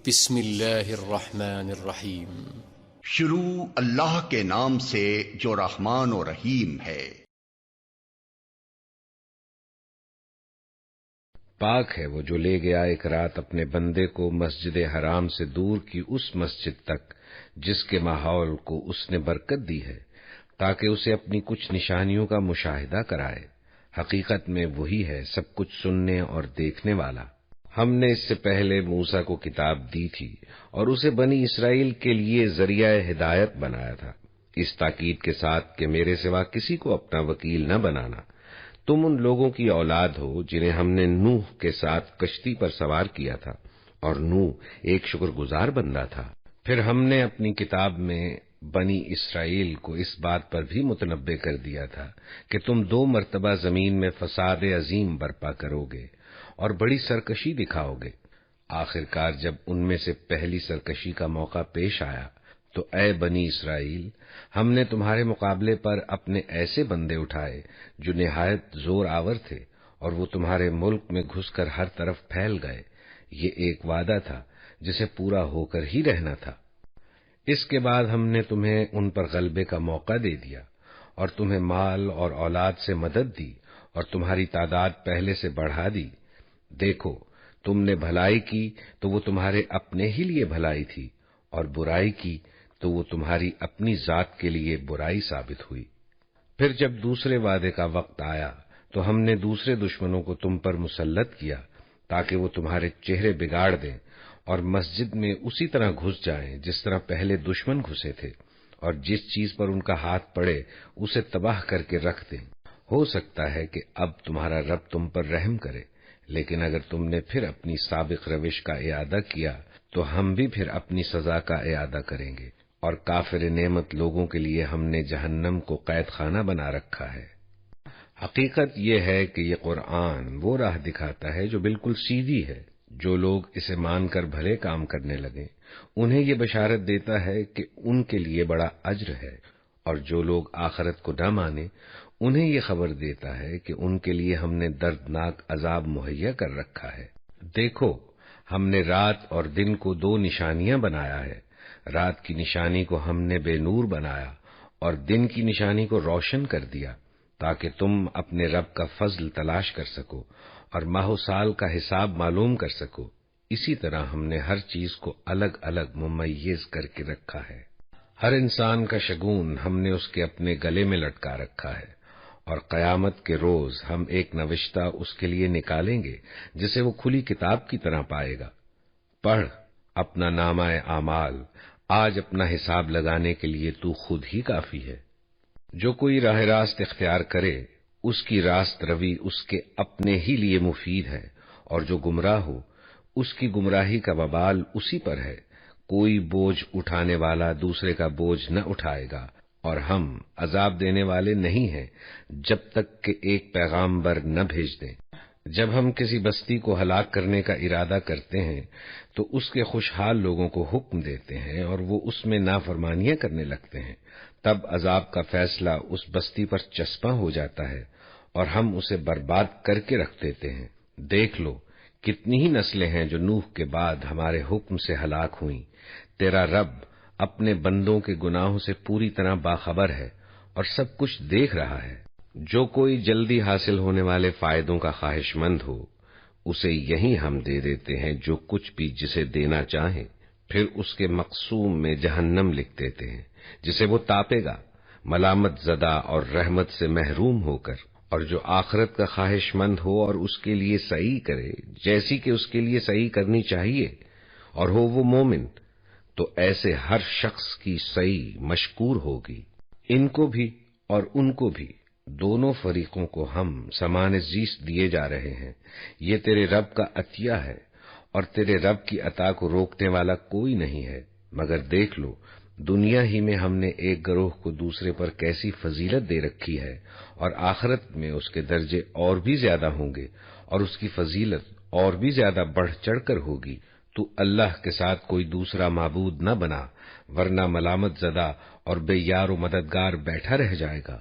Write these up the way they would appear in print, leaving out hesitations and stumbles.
بسم اللہ الرحمن الرحیم۔ شروع اللہ کے نام سے جو رحمان و رحیم ہے۔ پاک ہے وہ جو لے گیا ایک رات اپنے بندے کو مسجد حرام سے دور کی اس مسجد تک جس کے ماحول کو اس نے برکت دی ہے تاکہ اسے اپنی کچھ نشانیوں کا مشاہدہ کرائے۔ حقیقت میں وہی ہے سب کچھ سننے اور دیکھنے والا۔ ہم نے اس سے پہلے موسیٰ کو کتاب دی تھی اور اسے بنی اسرائیل کے لیے ذریعہ ہدایت بنایا تھا، اس تاکید کے ساتھ کہ میرے سوا کسی کو اپنا وکیل نہ بنانا۔ تم ان لوگوں کی اولاد ہو جنہیں ہم نے نوح کے ساتھ کشتی پر سوار کیا تھا، اور نوح ایک شکر گزار بندہ تھا۔ پھر ہم نے اپنی کتاب میں بنی اسرائیل کو اس بات پر بھی متنبع کر دیا تھا کہ تم 2 مرتبہ زمین میں فساد عظیم برپا کرو گے اور بڑی سرکشی دکھاؤ گے۔ آخرکار جب ان میں سے پہلی سرکشی کا موقع پیش آیا تو اے بنی اسرائیل، ہم نے تمہارے مقابلے پر اپنے ایسے بندے اٹھائے جو نہایت زور آور تھے، اور وہ تمہارے ملک میں گھس کر ہر طرف پھیل گئے۔ یہ ایک وعدہ تھا جسے پورا ہو کر ہی رہنا تھا۔ اس کے بعد ہم نے تمہیں ان پر غلبے کا موقع دے دیا اور تمہیں مال اور اولاد سے مدد دی اور تمہاری تعداد پہلے سے بڑھا دی۔ دیکھو، تم نے بھلائی کی تو وہ تمہارے اپنے ہی لیے بھلائی تھی، اور برائی کی تو وہ تمہاری اپنی ذات کے لیے برائی ثابت ہوئی۔ پھر جب دوسرے وعدے کا وقت آیا تو ہم نے دوسرے دشمنوں کو تم پر مسلط کیا تاکہ وہ تمہارے چہرے بگاڑ دیں اور مسجد میں اسی طرح گھس جائیں جس طرح پہلے دشمن گھسے تھے، اور جس چیز پر ان کا ہاتھ پڑے اسے تباہ کر کے رکھ دیں۔ ہو سکتا ہے کہ اب تمہارا رب تم پر رحم کرے، لیکن اگر تم نے پھر اپنی سابق روش کا اعادہ کیا تو ہم بھی پھر اپنی سزا کا اعادہ کریں گے، اور کافر نعمت لوگوں کے لیے ہم نے جہنم کو قید خانہ بنا رکھا ہے۔ حقیقت یہ ہے کہ یہ قرآن وہ راہ دکھاتا ہے جو بالکل سیدھی ہے۔ جو لوگ اسے مان کر بھلے کام کرنے لگیں انہیں یہ بشارت دیتا ہے کہ ان کے لیے بڑا اجر ہے، اور جو لوگ آخرت کو نہ مانیں انہیں یہ خبر دیتا ہے کہ ان کے لیے ہم نے دردناک عذاب مہیا کر رکھا ہے۔ دیکھو، ہم نے رات اور دن کو 2 نشانیاں بنایا ہے۔ رات کی نشانی کو ہم نے بے نور بنایا اور دن کی نشانی کو روشن کر دیا تاکہ تم اپنے رب کا فضل تلاش کر سکو اور ماہ و سال کا حساب معلوم کر سکو۔ اسی طرح ہم نے ہر چیز کو الگ الگ ممیز کر کے رکھا ہے۔ ہر انسان کا شگون ہم نے اس کے اپنے گلے میں لٹکا رکھا ہے، اور قیامت کے روز ہم ایک نوشتہ اس کے لیے نکالیں گے جسے وہ کھلی کتاب کی طرح پائے گا۔ پڑھ اپنا نامہ اعمال، آج اپنا حساب لگانے کے لیے تو خود ہی کافی ہے۔ جو کوئی راہ راست اختیار کرے اس کی راست روی اس کے اپنے ہی لیے مفید ہے، اور جو گمراہ ہو اس کی گمراہی کا وبال اسی پر ہے۔ کوئی بوجھ اٹھانے والا دوسرے کا بوجھ نہ اٹھائے گا، اور ہم عذاب دینے والے نہیں ہیں جب تک کہ ایک پیغامبر نہ بھیج دیں۔ جب ہم کسی بستی کو ہلاک کرنے کا ارادہ کرتے ہیں تو اس کے خوشحال لوگوں کو حکم دیتے ہیں اور وہ اس میں نافرمانیاں کرنے لگتے ہیں، تب عذاب کا فیصلہ اس بستی پر چسپاں ہو جاتا ہے اور ہم اسے برباد کر کے رکھ دیتے ہیں۔ دیکھ لو، کتنی ہی نسلیں ہیں جو نوح کے بعد ہمارے حکم سے ہلاک ہوئیں۔ تیرا رب اپنے بندوں کے گناہوں سے پوری طرح باخبر ہے اور سب کچھ دیکھ رہا ہے۔ جو کوئی جلدی حاصل ہونے والے فائدوں کا خواہش مند ہو اسے یہی ہم دے دیتے ہیں جو کچھ بھی جسے دینا چاہیں، پھر اس کے مقسوم میں جہنم لکھ دیتے ہیں جسے وہ تاپے گا ملامت زدہ اور رحمت سے محروم ہو کر۔ اور جو آخرت کا خواہش مند ہو اور اس کے لیے سعی کرے جیسی کہ اس کے لیے سعی کرنی چاہیے، اور ہو وہ مومن، تو ایسے ہر شخص کی سعی مشکور ہوگی۔ ان کو بھی اور ان کو بھی، دونوں فریقوں کو ہم سمان زیست دیے جا رہے ہیں۔ یہ تیرے رب کا عطیہ ہے، اور تیرے رب کی عطا کو روکنے والا کوئی نہیں ہے۔ مگر دیکھ لو، دنیا ہی میں ہم نے ایک گروہ کو دوسرے پر کیسی فضیلت دے رکھی ہے، اور آخرت میں اس کے درجے اور بھی زیادہ ہوں گے اور اس کی فضیلت اور بھی زیادہ بڑھ چڑھ کر ہوگی۔ تو اللہ کے ساتھ کوئی دوسرا معبود نہ بنا، ورنہ ملامت زدہ اور بے یار و مددگار بیٹھا رہ جائے گا۔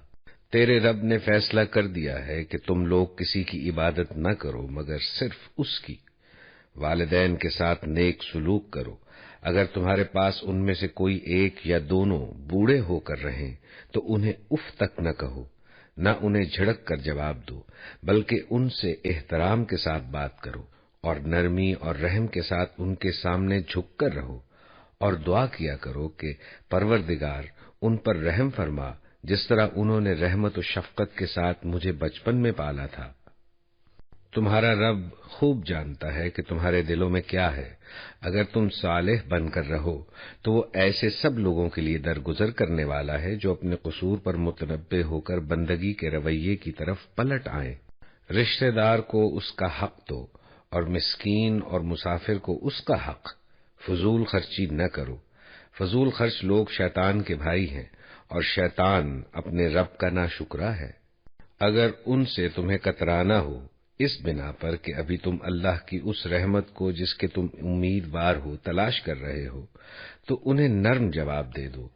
تیرے رب نے فیصلہ کر دیا ہے کہ تم لوگ کسی کی عبادت نہ کرو مگر صرف اس کی۔ والدین کے ساتھ نیک سلوک کرو۔ اگر تمہارے پاس ان میں سے کوئی ایک یا دونوں بوڑھے ہو کر رہیں تو انہیں اف تک نہ کہو، نہ انہیں جھڑک کر جواب دو، بلکہ ان سے احترام کے ساتھ بات کرو اور نرمی اور رحم کے ساتھ ان کے سامنے جھک کر رہو، اور دعا کیا کرو کہ پروردگار ان پر رحم فرما جس طرح انہوں نے رحمت و شفقت کے ساتھ مجھے بچپن میں پالا تھا۔ تمہارا رب خوب جانتا ہے کہ تمہارے دلوں میں کیا ہے۔ اگر تم صالح بن کر رہو تو وہ ایسے سب لوگوں کے لیے درگزر کرنے والا ہے جو اپنے قصور پر متنبہ ہو کر بندگی کے رویے کی طرف پلٹ آئیں۔ رشتہ دار کو اس کا حق دو اور مسکین اور مسافر کو اس کا حق۔ فضول خرچی نہ کرو۔ فضول خرچ لوگ شیطان کے بھائی ہیں اور شیطان اپنے رب کا ناشکرا ہے۔ اگر ان سے تمہیں کترانا ہو اس بنا پر کہ ابھی تم اللہ کی اس رحمت کو جس کے تم امیدوار ہو تلاش کر رہے ہو، تو انہیں نرم جواب دے دو،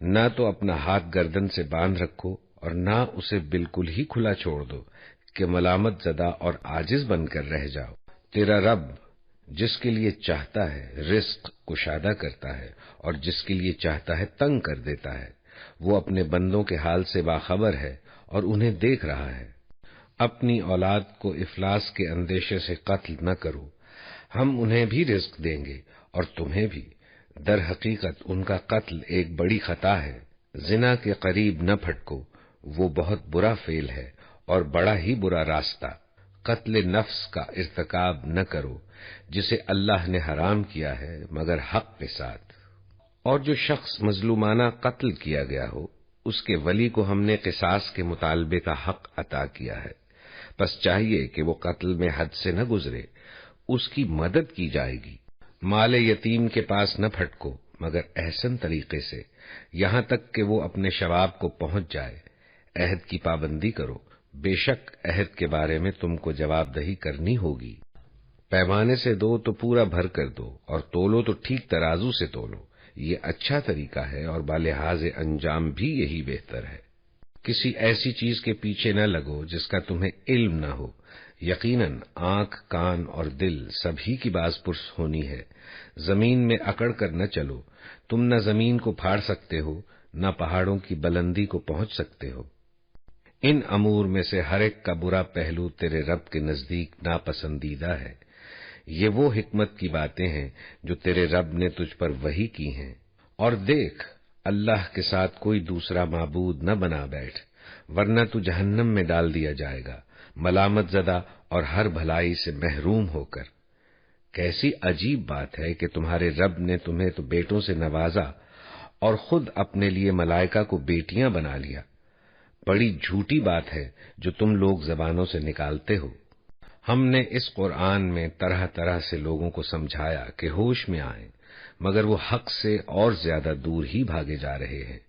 نہ تو اپنا ہاتھ گردن سے باندھ رکھو اور نہ اسے بالکل ہی کھلا چھوڑ دو کہ ملامت زدہ اور عاجز بن کر رہ جاؤ۔ تیرا رب جس کے لیے چاہتا ہے رزق کشادہ کرتا ہے اور جس کے لیے چاہتا ہے تنگ کر دیتا ہے۔ وہ اپنے بندوں کے حال سے باخبر ہے اور انہیں دیکھ رہا ہے۔ اپنی اولاد کو افلاس کے اندیشے سے قتل نہ کرو، ہم انہیں بھی رزق دیں گے اور تمہیں بھی۔ در حقیقت ان کا قتل ایک بڑی خطا ہے۔ زنا کے قریب نہ پھٹکو، وہ بہت برا فعل ہے اور بڑا ہی برا راستہ۔ قتل نفس کا ارتکاب نہ کرو جسے اللہ نے حرام کیا ہے مگر حق کے ساتھ۔ اور جو شخص مظلومانہ قتل کیا گیا ہو اس کے ولی کو ہم نے قصاص کے مطالبے کا حق عطا کیا ہے، بس چاہیے کہ وہ قتل میں حد سے نہ گزرے، اس کی مدد کی جائے گی۔ مال یتیم کے پاس نہ پھٹکو مگر احسن طریقے سے، یہاں تک کہ وہ اپنے شباب کو پہنچ جائے۔ عہد کی پابندی کرو، بے شک عہد کے بارے میں تم کو جواب دہی کرنی ہوگی۔ پیمانے سے دو تو پورا بھر کر دو اور تولو تو ٹھیک ترازو سے تولو، یہ اچھا طریقہ ہے اور بالحاظ انجام بھی یہی بہتر ہے۔ کسی ایسی چیز کے پیچھے نہ لگو جس کا تمہیں علم نہ ہو، یقیناً آنکھ، کان اور دل سبھی کی باز پرس ہونی ہے۔ زمین میں اکڑ کر نہ چلو، تم نہ زمین کو پھاڑ سکتے ہو نہ پہاڑوں کی بلندی کو پہنچ سکتے ہو۔ ان امور میں سے ہر ایک کا برا پہلو تیرے رب کے نزدیک ناپسندیدہ ہے۔ یہ وہ حکمت کی باتیں ہیں جو تیرے رب نے تجھ پر وحی کی ہیں۔ اور دیکھ، اللہ کے ساتھ کوئی دوسرا معبود نہ بنا بیٹھ، ورنہ تو جہنم میں ڈال دیا جائے گا، ملامت زدہ اور ہر بھلائی سے محروم ہو کر۔ کیسی عجیب بات ہے کہ تمہارے رب نے تمہیں تو بیٹوں سے نوازا اور خود اپنے لیے ملائکہ کو بیٹیاں بنا لیا۔ بڑی جھوٹی بات ہے جو تم لوگ زبانوں سے نکالتے ہو۔ ہم نے اس قرآن میں طرح طرح سے لوگوں کو سمجھایا کہ ہوش میں آئیں، مگر وہ حق سے اور زیادہ دور ہی بھاگے جا رہے ہیں۔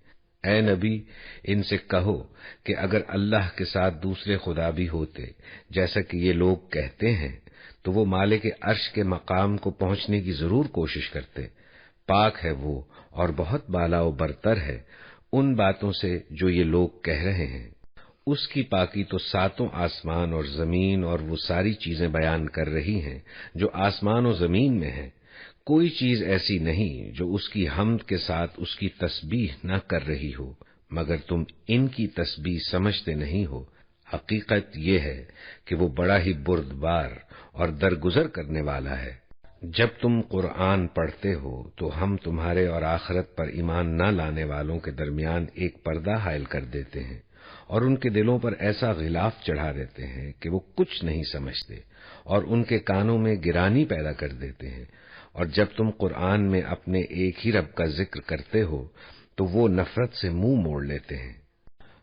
اے نبی، ان سے کہو کہ اگر اللہ کے ساتھ دوسرے خدا بھی ہوتے جیسا کہ یہ لوگ کہتے ہیں تو وہ مالک عرش کے مقام کو پہنچنے کی ضرور کوشش کرتے۔ پاک ہے وہ اور بہت بالا و برتر ہے ان باتوں سے جو یہ لوگ کہہ رہے ہیں۔ اس کی پاکی تو ساتوں آسمان اور زمین اور وہ ساری چیزیں بیان کر رہی ہیں جو آسمان و زمین میں ہیں۔ کوئی چیز ایسی نہیں جو اس کی حمد کے ساتھ اس کی تسبیح نہ کر رہی ہو، مگر تم ان کی تسبیح سمجھتے نہیں ہو۔ حقیقت یہ ہے کہ وہ بڑا ہی بردبار اور درگزر کرنے والا ہے۔ جب تم قرآن پڑھتے ہو تو ہم تمہارے اور آخرت پر ایمان نہ لانے والوں کے درمیان ایک پردہ حائل کر دیتے ہیں اور ان کے دلوں پر ایسا غلاف چڑھا دیتے ہیں کہ وہ کچھ نہیں سمجھتے، اور ان کے کانوں میں گرانی پیدا کر دیتے ہیں۔ اور جب تم قرآن میں اپنے ایک ہی رب کا ذکر کرتے ہو تو وہ نفرت سے منہ موڑ لیتے ہیں۔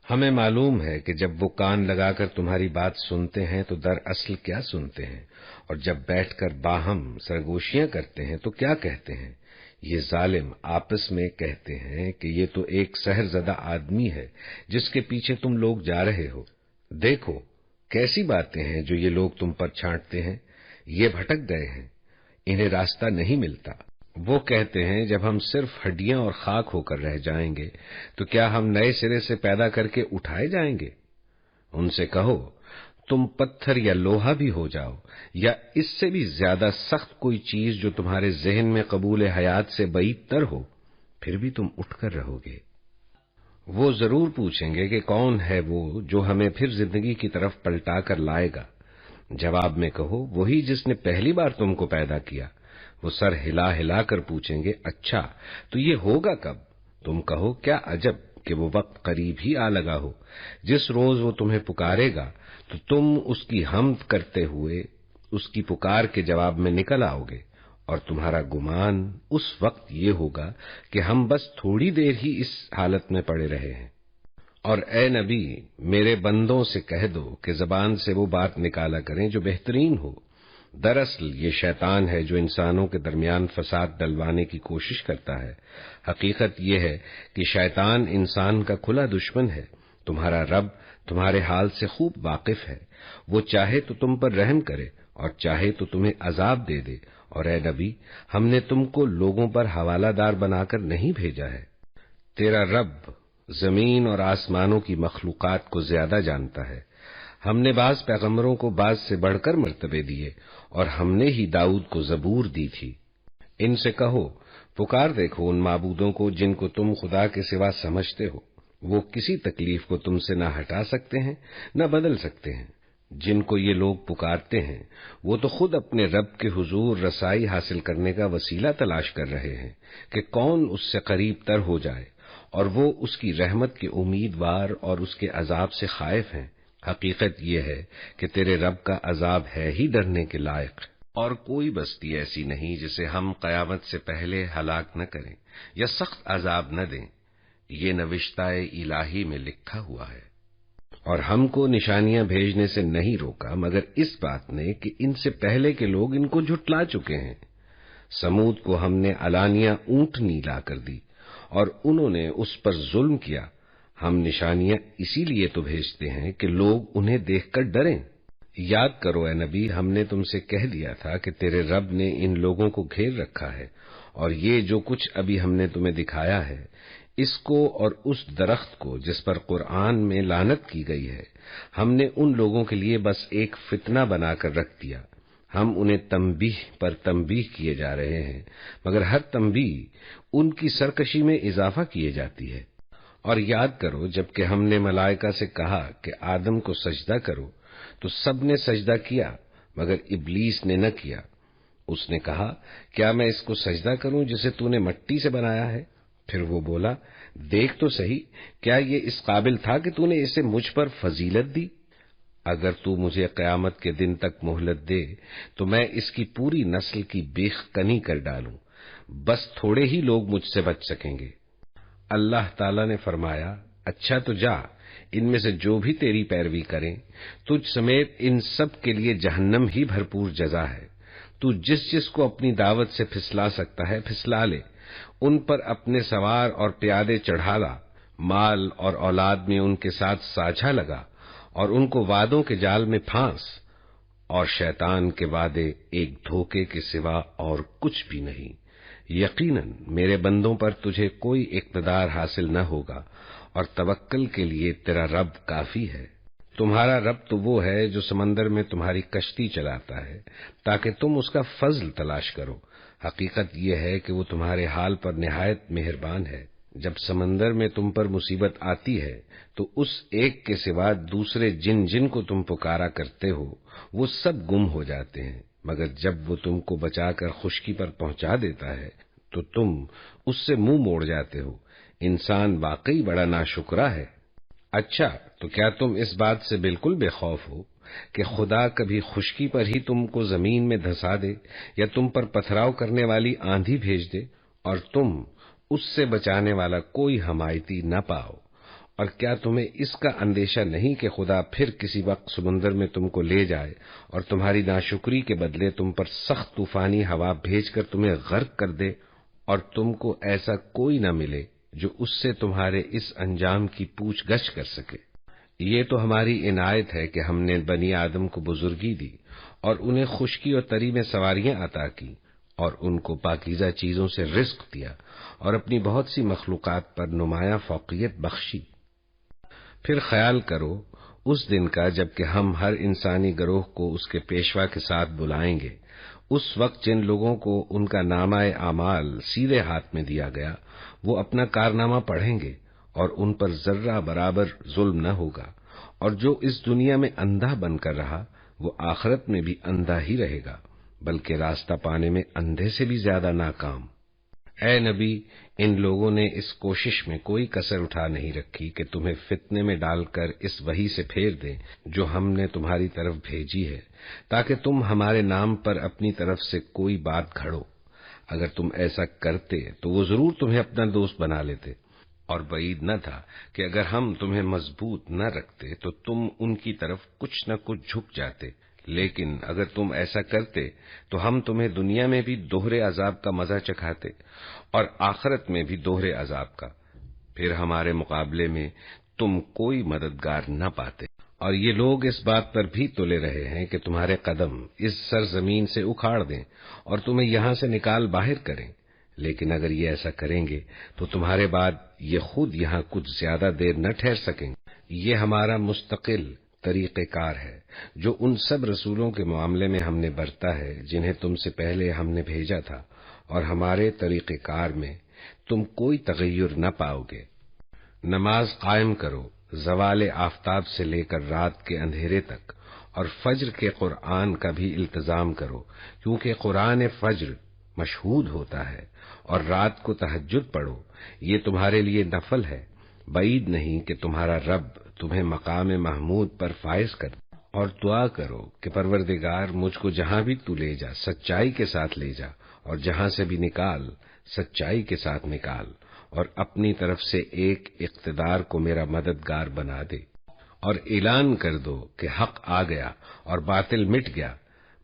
ہمیں معلوم ہے کہ جب وہ کان لگا کر تمہاری بات سنتے ہیں تو دراصل کیا سنتے ہیں، اور جب بیٹھ کر باہم سرگوشیاں کرتے ہیں تو کیا کہتے ہیں۔ یہ ظالم آپس میں کہتے ہیں کہ یہ تو ایک سحر زدہ آدمی ہے جس کے پیچھے تم لوگ جا رہے ہو۔ دیکھو کیسی باتیں ہیں جو یہ لوگ تم پر چھانٹتے ہیں، یہ بھٹک گئے ہیں، انہیں راستہ نہیں ملتا۔ وہ کہتے ہیں جب ہم صرف ہڈیاں اور خاک ہو کر رہ جائیں گے تو کیا ہم نئے سرے سے پیدا کر کے اٹھائے جائیں گے؟ ان سے کہو تم پتھر یا لوہا بھی ہو جاؤ یا اس سے بھی زیادہ سخت کوئی چیز جو تمہارے ذہن میں قبول حیات سے بعید تر ہو، پھر بھی تم اٹھ کر رہو گے۔ وہ ضرور پوچھیں گے کہ کون ہے وہ جو ہمیں پھر زندگی کی طرف پلٹا کر لائے گا۔ جواب میں کہو، وہی جس نے پہلی بار تم کو پیدا کیا۔ وہ سر ہلا ہلا کر پوچھیں گے، اچھا تو یہ ہوگا کب؟ تم کہو، کیا عجب کہ وہ وقت قریب ہی آ لگا ہو۔ جس روز وہ تمہیں پکارے گا تو تم اس کی حمد کرتے ہوئے اس کی پکار کے جواب میں نکل آؤ گے، اور تمہارا گمان اس وقت یہ ہوگا کہ ہم بس تھوڑی دیر ہی اس حالت میں پڑے رہے ہیں۔ اور اے نبی، میرے بندوں سے کہہ دو کہ زبان سے وہ بات نکالا کریں جو بہترین ہو۔ دراصل یہ شیطان ہے جو انسانوں کے درمیان فساد ڈلوانے کی کوشش کرتا ہے۔ حقیقت یہ ہے کہ شیطان انسان کا کھلا دشمن ہے۔ تمہارا رب تمہارے حال سے خوب واقف ہے۔ وہ چاہے تو تم پر رحم کرے اور چاہے تو تمہیں عذاب دے دے۔ اور اے نبی، ہم نے تم کو لوگوں پر حوالہ دار بنا کر نہیں بھیجا ہے۔ تیرا رب زمین اور آسمانوں کی مخلوقات کو زیادہ جانتا ہے۔ ہم نے بعض پیغمبروں کو بعض سے بڑھ کر مرتبے دیے، اور ہم نے ہی داؤد کو زبور دی تھی۔ ان سے کہو، پکار دیکھو ان معبودوں کو جن کو تم خدا کے سوا سمجھتے ہو۔ وہ کسی تکلیف کو تم سے نہ ہٹا سکتے ہیں نہ بدل سکتے ہیں۔ جن کو یہ لوگ پکارتے ہیں وہ تو خود اپنے رب کے حضور رسائی حاصل کرنے کا وسیلہ تلاش کر رہے ہیں کہ کون اس سے قریب تر ہو جائے، اور وہ اس کی رحمت کے امیدوار اور اس کے عذاب سے خائف ہیں۔ حقیقت یہ ہے کہ تیرے رب کا عذاب ہے ہی ڈرنے کے لائق، اور کوئی بستی ایسی نہیں جسے ہم قیامت سے پہلے ہلاک نہ کریں یا سخت عذاب نہ دیں۔ یہ نوشتہ الہی میں لکھا ہوا ہے۔ اور ہم کو نشانیاں بھیجنے سے نہیں روکا مگر اس بات نے کہ ان سے پہلے کے لوگ ان کو جھٹلا چکے ہیں۔ سمود کو ہم نے علانیہ اونٹنی لا کر دی اور انہوں نے اس پر ظلم کیا۔ ہم نشانیاں اسی لیے تو بھیجتے ہیں کہ لوگ انہیں دیکھ کر ڈریں۔ یاد کرو اے نبی، ہم نے تم سے کہہ دیا تھا کہ تیرے رب نے ان لوگوں کو گھیر رکھا ہے، اور یہ جو کچھ ابھی ہم نے تمہیں دکھایا ہے، اس کو اور اس درخت کو جس پر قرآن میں لعنت کی گئی ہے، ہم نے ان لوگوں کے لیے بس ایک فتنہ بنا کر رکھ دیا۔ ہم انہیں تنبیہ پر تنبیہ کیے جا رہے ہیں، مگر ہر تنبیہ ان کی سرکشی میں اضافہ کیے جاتی ہے۔ اور یاد کرو جب کہ ہم نے ملائکہ سے کہا کہ آدم کو سجدہ کرو تو سب نے سجدہ کیا مگر ابلیس نے نہ کیا۔ اس نے کہا، کیا میں اس کو سجدہ کروں جسے تو نے مٹی سے بنایا ہے؟ پھر وہ بولا، دیکھ تو صحیح، کیا یہ اس قابل تھا کہ تو نے اسے مجھ پر فضیلت دی؟ اگر تو مجھے قیامت کے دن تک مہلت دے تو میں اس کی پوری نسل کی بیخ کنی کر ڈالوں، بس تھوڑے ہی لوگ مجھ سے بچ سکیں گے۔ اللہ تعالیٰ نے فرمایا، اچھا تو جا، ان میں سے جو بھی تیری پیروی کریں، تجھ سمیت ان سب کے لیے جہنم ہی بھرپور جزا ہے۔ تو جس جس کو اپنی دعوت سے پھسلا سکتا ہے پھسلا لے، ان پر اپنے سوار اور پیادے چڑھا لا، مال اور اولاد میں ان کے ساتھ ساجھا لگا، اور ان کو وعدوں کے جال میں پھانس، اور شیطان کے وعدے ایک دھوکے کے سوا اور کچھ بھی نہیں۔ یقیناً میرے بندوں پر تجھے کوئی اقتدار حاصل نہ ہوگا، اور توکل کے لیے تیرا رب کافی ہے۔ تمہارا رب تو وہ ہے جو سمندر میں تمہاری کشتی چلاتا ہے تاکہ تم اس کا فضل تلاش کرو۔ حقیقت یہ ہے کہ وہ تمہارے حال پر نہایت مہربان ہے۔ جب سمندر میں تم پر مصیبت آتی ہے تو اس ایک کے سوا دوسرے جن جن کو تم پکارا کرتے ہو وہ سب گم ہو جاتے ہیں، مگر جب وہ تم کو بچا کر خشکی پر پہنچا دیتا ہے تو تم اس سے منہ موڑ جاتے ہو۔ انسان واقعی بڑا ناشکرا ہے۔ اچھا تو کیا تم اس بات سے بالکل بے خوف ہو کہ خدا کبھی خشکی پر ہی تم کو زمین میں دھسا دے یا تم پر پتھراؤ کرنے والی آندھی بھیج دے اور تم اس سے بچانے والا کوئی حمایتی نہ پاؤ؟ اور کیا تمہیں اس کا اندیشہ نہیں کہ خدا پھر کسی وقت سمندر میں تم کو لے جائے اور تمہاری ناشکری کے بدلے تم پر سخت طوفانی ہوا بھیج کر تمہیں غرق کر دے، اور تم کو ایسا کوئی نہ ملے جو اس سے تمہارے اس انجام کی پوچھ گچھ کر سکے؟ یہ تو ہماری عنایت ہے کہ ہم نے بنی آدم کو بزرگی دی اور انہیں خشکی اور تری میں سواریاں عطا کی، اور ان کو پاکیزہ چیزوں سے رزق دیا اور اپنی بہت سی مخلوقات پر نمایاں فوقیت بخشی۔ پھر خیال کرو اس دن کا جب کہ ہم ہر انسانی گروہ کو اس کے پیشوا کے ساتھ بلائیں گے، اس وقت جن لوگوں کو ان کا نامہ اعمال سیدھے ہاتھ میں دیا گیا وہ اپنا کارنامہ پڑھیں گے اور ان پر ذرہ برابر ظلم نہ ہوگا، اور جو اس دنیا میں اندھا بن کر رہا وہ آخرت میں بھی اندھا ہی رہے گا، بلکہ راستہ پانے میں اندھے سے بھی زیادہ ناکام۔ اے نبی، ان لوگوں نے اس کوشش میں کوئی کسر اٹھا نہیں رکھی کہ تمہیں فتنے میں ڈال کر اس وحی سے پھیر دیں جو ہم نے تمہاری طرف بھیجی ہے، تاکہ تم ہمارے نام پر اپنی طرف سے کوئی بات گھڑو۔ اگر تم ایسا کرتے تو وہ ضرور تمہیں اپنا دوست بنا لیتے، اور بعید نہ تھا کہ اگر ہم تمہیں مضبوط نہ رکھتے تو تم ان کی طرف کچھ نہ کچھ جھک جاتے، لیکن اگر تم ایسا کرتے تو ہم تمہیں دنیا میں بھی دوہرے عذاب کا مزہ چکھاتے اور آخرت میں بھی دوہرے عذاب کا، پھر ہمارے مقابلے میں تم کوئی مددگار نہ پاتے۔ اور یہ لوگ اس بات پر بھی تلے رہے ہیں کہ تمہارے قدم اس سرزمین سے اکھاڑ دیں اور تمہیں یہاں سے نکال باہر کریں، لیکن اگر یہ ایسا کریں گے تو تمہارے بعد یہ خود یہاں کچھ زیادہ دیر نہ ٹھہر سکیں گے۔ یہ ہمارا مستقل طریقہ کار ہے جو ان سب رسولوں کے معاملے میں ہم نے برتا ہے جنہیں تم سے پہلے ہم نے بھیجا تھا، اور ہمارے طریقہ کار میں تم کوئی تغیر نہ پاؤ گے۔ نماز قائم کرو زوال آفتاب سے لے کر رات کے اندھیرے تک، اور فجر کے قرآن کا بھی التزام کرو، کیونکہ قرآن فجر مشہود ہوتا ہے، اور رات کو تہجد پڑھو، یہ تمہارے لیے نفل ہے۔ بعید نہیں کہ تمہارا رب تمہیں مقام محمود پر فائز کر، اور دعا کرو کہ پروردگار مجھ کو جہاں بھی تو لے جا سچائی کے ساتھ لے جا، اور جہاں سے بھی نکال سچائی کے ساتھ نکال، اور اپنی طرف سے ایک اقتدار کو میرا مددگار بنا دے، اور اعلان کر دو کہ حق آ گیا اور باطل مٹ گیا،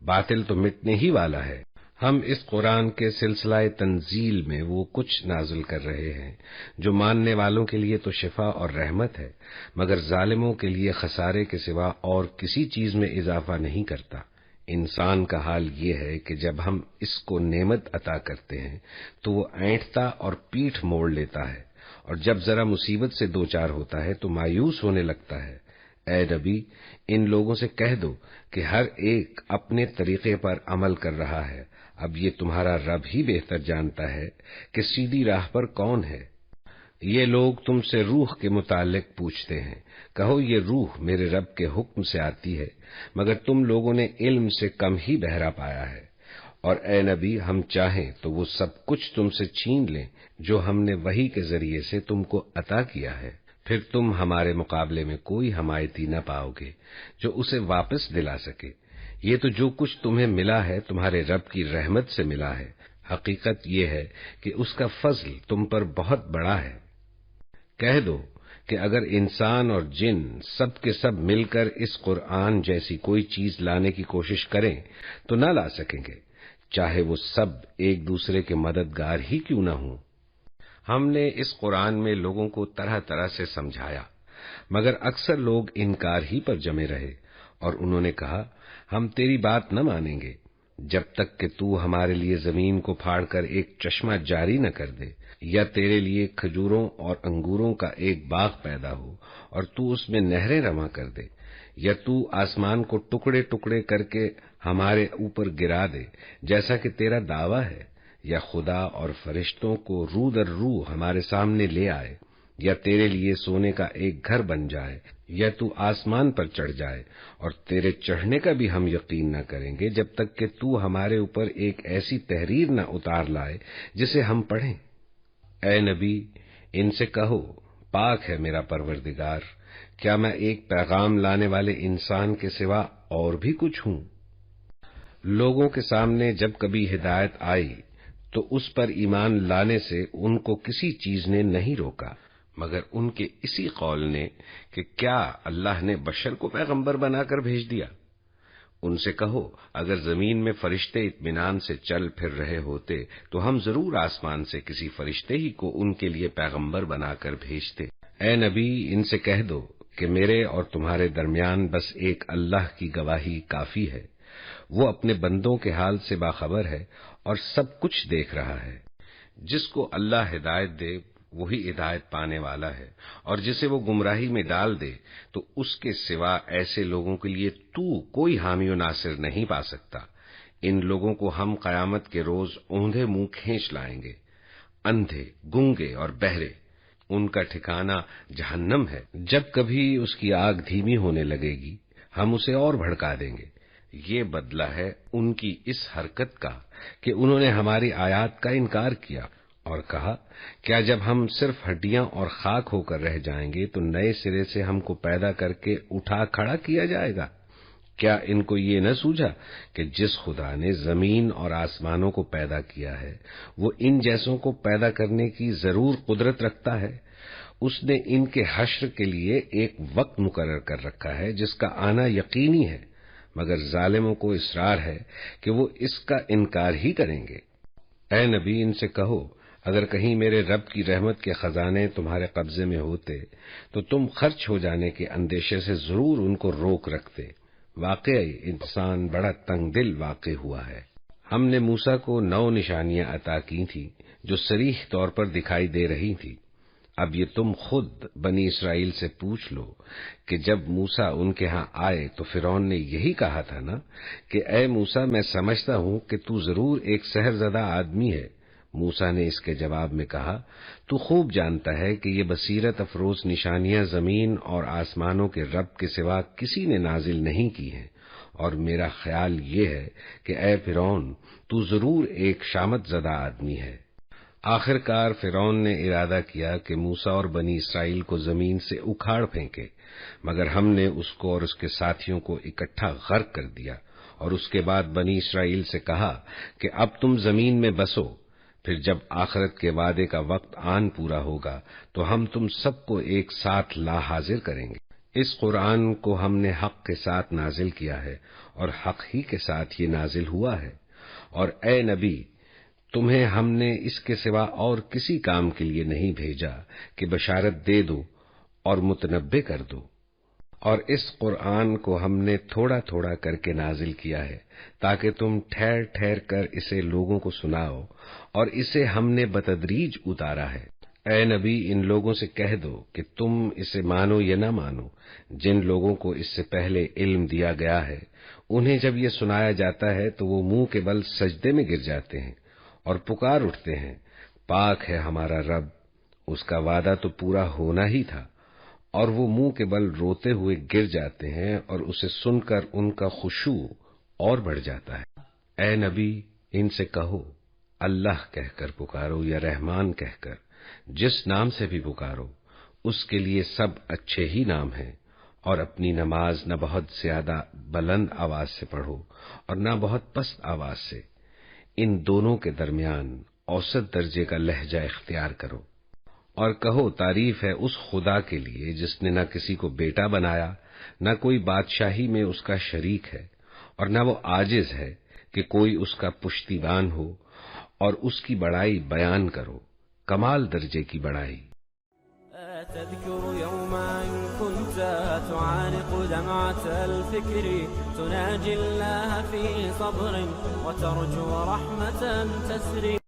باطل تو مٹنے ہی والا ہے۔ ہم اس قرآن کے سلسلہ تنزیل میں وہ کچھ نازل کر رہے ہیں جو ماننے والوں کے لیے تو شفا اور رحمت ہے، مگر ظالموں کے لیے خسارے کے سوا اور کسی چیز میں اضافہ نہیں کرتا۔ انسان کا حال یہ ہے کہ جب ہم اس کو نعمت عطا کرتے ہیں تو وہ اینٹتا اور پیٹھ موڑ لیتا ہے، اور جب ذرا مصیبت سے دوچار ہوتا ہے تو مایوس ہونے لگتا ہے۔ اے نبی، ان لوگوں سے کہہ دو کہ ہر ایک اپنے طریقے پر عمل کر رہا ہے، اب یہ تمہارا رب ہی بہتر جانتا ہے کہ سیدھی راہ پر کون ہے۔ یہ لوگ تم سے روح کے متعلق پوچھتے ہیں، کہو یہ روح میرے رب کے حکم سے آتی ہے، مگر تم لوگوں نے علم سے کم ہی بہرا پایا ہے۔ اور اے نبی، ہم چاہیں تو وہ سب کچھ تم سے چھین لیں جو ہم نے وحی کے ذریعے سے تم کو عطا کیا ہے، پھر تم ہمارے مقابلے میں کوئی حمایتی نہ پاؤ گے جو اسے واپس دلا سکے۔ یہ تو جو کچھ تمہیں ملا ہے تمہارے رب کی رحمت سے ملا ہے، حقیقت یہ ہے کہ اس کا فضل تم پر بہت بڑا ہے۔ کہہ دو کہ اگر انسان اور جن سب کے سب مل کر اس قرآن جیسی کوئی چیز لانے کی کوشش کریں تو نہ لا سکیں گے، چاہے وہ سب ایک دوسرے کے مددگار ہی کیوں نہ ہوں۔ ہم نے اس قرآن میں لوگوں کو طرح طرح سے سمجھایا، مگر اکثر لوگ انکار ہی پر جمے رہے، اور انہوں نے کہا ہم تیری بات نہ مانیں گے جب تک کہ تو ہمارے لیے زمین کو پھاڑ کر ایک چشمہ جاری نہ کر دے، یا تیرے لیے کھجوروں اور انگوروں کا ایک باغ پیدا ہو اور تو اس میں نہریں رواں کر دے، یا تو آسمان کو ٹکڑے ٹکڑے کر کے ہمارے اوپر گرا دے جیسا کہ تیرا دعویٰ ہے، یا خدا اور فرشتوں کو رو در رو ہمارے سامنے لے آئے، یا تیرے لیے سونے کا ایک گھر بن جائے، یا تو آسمان پر چڑھ جائے، اور تیرے چڑھنے کا بھی ہم یقین نہ کریں گے جب تک کہ تو ہمارے اوپر ایک ایسی تحریر نہ اتار لائے جسے ہم پڑھیں۔ اے نبی، ان سے کہو پاک ہے میرا پروردگار، کیا میں ایک پیغام لانے والے انسان کے سوا اور بھی کچھ ہوں؟ لوگوں کے سامنے جب کبھی ہدایت آئی تو اس پر ایمان لانے سے ان کو کسی چیز نے نہیں روکا مگر ان کے اسی قول نے کہ کیا اللہ نے بشر کو پیغمبر بنا کر بھیج دیا۔ ان سے کہو اگر زمین میں فرشتے اطمینان سے چل پھر رہے ہوتے تو ہم ضرور آسمان سے کسی فرشتے ہی کو ان کے لیے پیغمبر بنا کر بھیجتے۔ اے نبی، ان سے کہہ دو کہ میرے اور تمہارے درمیان بس ایک اللہ کی گواہی کافی ہے، وہ اپنے بندوں کے حال سے باخبر ہے اور سب کچھ دیکھ رہا ہے۔ جس کو اللہ ہدایت دے وہی ہدایت پانے والا ہے، اور جسے وہ گمراہی میں ڈال دے تو اس کے سوا ایسے لوگوں کے لیے تو کوئی حامی و ناصر نہیں پا سکتا۔ ان لوگوں کو ہم قیامت کے روز اوندھے منہ کھینچ لائیں گے، اندھے، گونگے اور بہرے، ان کا ٹھکانہ جہنم ہے۔ جب کبھی اس کی آگ دھیمی ہونے لگے گی ہم اسے اور بھڑکا دیں گے۔ یہ بدلہ ہے ان کی اس حرکت کا کہ انہوں نے ہماری آیات کا انکار کیا اور کہا، کیا جب ہم صرف ہڈیاں اور خاک ہو کر رہ جائیں گے تو نئے سرے سے ہم کو پیدا کر کے اٹھا کھڑا کیا جائے گا؟ کیا ان کو یہ نہ سوجھا کہ جس خدا نے زمین اور آسمانوں کو پیدا کیا ہے وہ ان جیسوں کو پیدا کرنے کی ضرور قدرت رکھتا ہے؟ اس نے ان کے حشر کے لیے ایک وقت مقرر کر رکھا ہے جس کا آنا یقینی ہے، مگر ظالموں کو اصرار ہے کہ وہ اس کا انکار ہی کریں گے۔ اے نبی، ان سے کہو، اگر کہیں میرے رب کی رحمت کے خزانے تمہارے قبضے میں ہوتے تو تم خرچ ہو جانے کے اندیشے سے ضرور ان کو روک رکھتے۔ واقعی انسان بڑا تنگ دل واقع ہوا ہے۔ ہم نے موسیٰ کو 9 نشانیاں عطا کی تھیں جو صریح طور پر دکھائی دے رہی تھیں۔ اب یہ تم خود بنی اسرائیل سے پوچھ لو کہ جب موسیٰ ان کے ہاں آئے تو فرعون نے یہی کہا تھا نا کہ اے موسیٰ، میں سمجھتا ہوں کہ تو ضرور ایک سحر زدہ آدمی ہے۔ موسیٰ نے اس کے جواب میں کہا، تو خوب جانتا ہے کہ یہ بصیرت افروز نشانیاں زمین اور آسمانوں کے رب کے سوا کسی نے نازل نہیں کی ہیں، اور میرا خیال یہ ہے کہ اے فرعون، تو ضرور ایک شامت زدہ آدمی ہے۔ آخر کار فرعون نے ارادہ کیا کہ موسیٰ اور بنی اسرائیل کو زمین سے اکھاڑ پھینکے، مگر ہم نے اس کو اور اس کے ساتھیوں کو اکٹھا غرق کر دیا، اور اس کے بعد بنی اسرائیل سے کہا کہ اب تم زمین میں بسو، پھر جب آخرت کے وعدے کا وقت آن پورا ہوگا تو ہم تم سب کو ایک ساتھ لا حاضر کریں گے۔ اس قرآن کو ہم نے حق کے ساتھ نازل کیا ہے اور حق ہی کے ساتھ یہ نازل ہوا ہے، اور اے نبی، تمہیں ہم نے اس کے سوا اور کسی کام کے لیے نہیں بھیجا کہ بشارت دے دو اور متنبع کر دو۔ اور اس قرآن کو ہم نے تھوڑا تھوڑا کر کے نازل کیا ہے تاکہ تم ٹھہر ٹھہر کر اسے لوگوں کو سناؤ، اور اسے ہم نے بتدریج اتارا ہے۔ اے نبی، ان لوگوں سے کہہ دو کہ تم اسے مانو یا نہ مانو، جن لوگوں کو اس سے پہلے علم دیا گیا ہے انہیں جب یہ سنایا جاتا ہے تو وہ منہ کے بل سجدے میں گر جاتے ہیں اور پکار اٹھتے ہیں، پاک ہے ہمارا رب، اس کا وعدہ تو پورا ہونا ہی تھا، اور وہ منہ کے بل روتے ہوئے گر جاتے ہیں، اور اسے سن کر ان کا خشوع اور بڑھ جاتا ہے۔ اے نبی، ان سے کہو، اللہ کہہ کر پکارو یا رحمان کہہ کر، جس نام سے بھی پکارو، اس کے لیے سب اچھے ہی نام ہیں، اور اپنی نماز نہ بہت زیادہ بلند آواز سے پڑھو اور نہ بہت پست آواز سے، ان دونوں کے درمیان اوسط درجے کا لہجہ اختیار کرو، اور کہو، تعریف ہے اس خدا کے لیے جس نے نہ کسی کو بیٹا بنایا، نہ کوئی بادشاہی میں اس کا شریک ہے، اور نہ وہ عاجز ہے کہ کوئی اس کا پشتیبان ہو، اور اس کی بڑائی بیان کرو، کمال درجے کی بڑائی۔ تذكر يوما كنت تعانق دمعة الفكر تناجي الله في صبر وترجو رحمة تسري